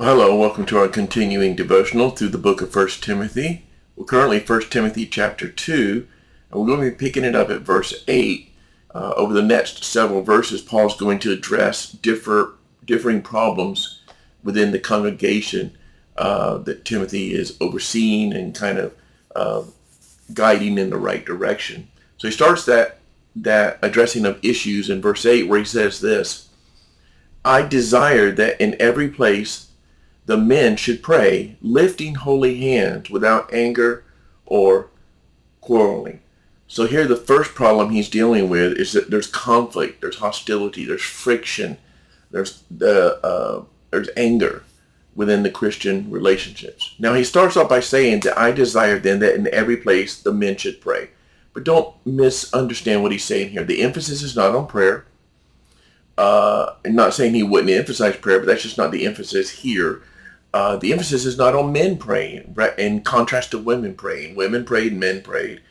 Well, hello, welcome to our continuing devotional through the book of 1 Timothy. We're currently 1 Timothy chapter 2, and we're going to be picking it up at verse 8. Over the next several verses, Paul's going to address differing problems within the congregation that Timothy is overseeing and kind of guiding in the right direction. So he starts that addressing of issues in verse 8 where he says this: I desire that in every place the men should pray, lifting holy hands without anger or quarreling. So here the first problem he's dealing with is that there's conflict, there's hostility, there's friction, there's anger within the Christian relationships. Now he starts off by saying that I desire then that in every place the men should pray. But don't misunderstand what he's saying here. The emphasis is not on prayer. I'm not saying he wouldn't emphasize prayer, but that's just not the emphasis here. The emphasis is not on men praying, right? In contrast to women praying. Women prayed, men prayed.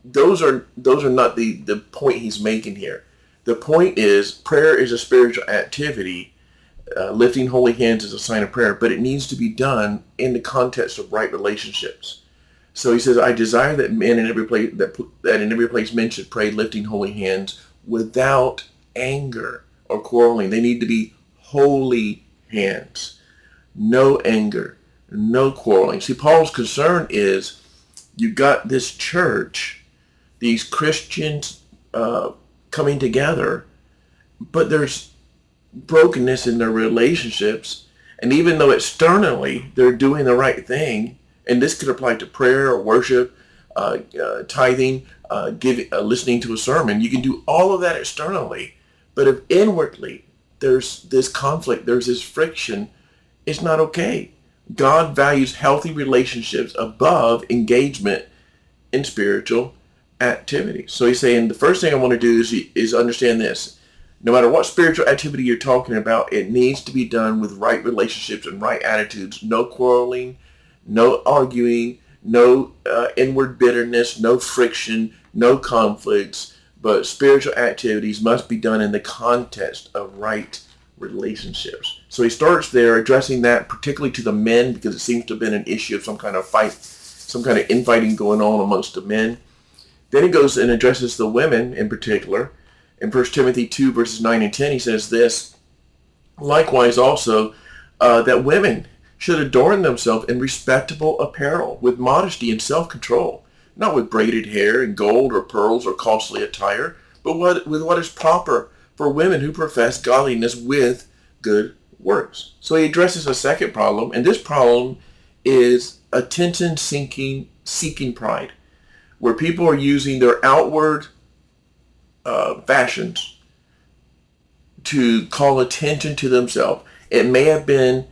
Those are not the point he's making here. The point is prayer is a spiritual activity. Lifting holy hands is a sign of prayer, but it needs to be done in the context of right relationships. So he says, I desire that men in every place that in every place men should pray, lifting holy hands without anger or quarreling. They need to be holy hands. No anger, no quarreling. See, Paul's concern is you got this church, these Christians coming together, but there's brokenness in their relationships. And even though externally they're doing the right thing, and this could apply to prayer or worship, tithing, listening to a sermon, you can do all of that externally. But if inwardly there's this conflict, there's this friction, it's not okay. God values healthy relationships above engagement in spiritual activity. So he's saying the first thing I want to do is understand this. No matter what spiritual activity you're talking about, it needs to be done with right relationships and right attitudes. No quarreling, no arguing, no inward bitterness, no friction, no conflicts. But spiritual activities must be done in the context of right relationships. So he starts there addressing that particularly to the men because it seems to have been an issue of some kind of fight, some kind of infighting going on amongst the men. Then he goes and addresses the women in particular. In 1 Timothy 2 verses 9 and 10 he says this: likewise also that women should adorn themselves in respectable apparel with modesty and self-control, not with braided hair and gold or pearls or costly attire, but with what is proper for women who profess godliness with good works. So he addresses a second problem, and this problem is attention-seeking pride, where people are using their outward fashions to call attention to themselves. It may have been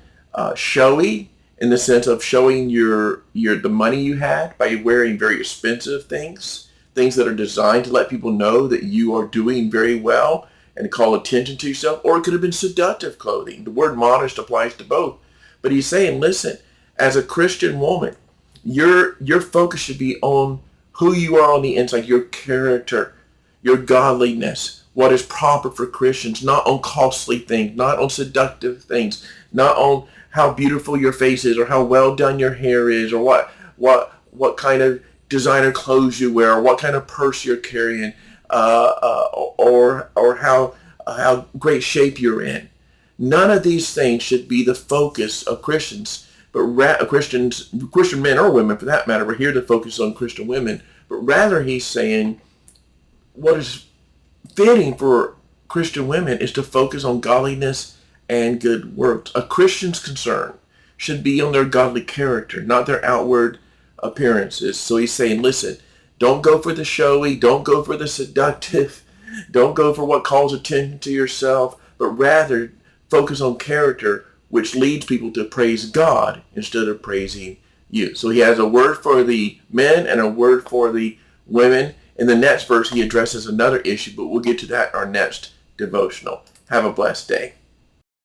showy in the sense of showing the money you had by wearing very expensive things that are designed to let people know that you are doing very well and call attention to yourself, or it could have been seductive clothing. The word modest applies to both. But he's saying, listen, as a Christian woman, your focus should be on who you are on the inside, your character, your godliness, what is proper for Christians, not on costly things, not on seductive things, not on how beautiful your face is or how well done your hair is or what kind of designer clothes you wear or what kind of purse you're carrying. Or how great shape you're in. None of these things should be the focus of Christians, but Christian men or women for that matter. We're here to focus on Christian women, but rather he's saying what is fitting for Christian women is to focus on godliness and good works. A Christian's concern should be on their godly character, not their outward appearances. So he's saying, listen, don't go for the showy, don't go for the seductive, don't go for what calls attention to yourself, but rather focus on character, which leads people to praise God instead of praising you. So he has a word for the men and a word for the women. In the next verse, he addresses another issue, but we'll get to that in our next devotional. Have a blessed day.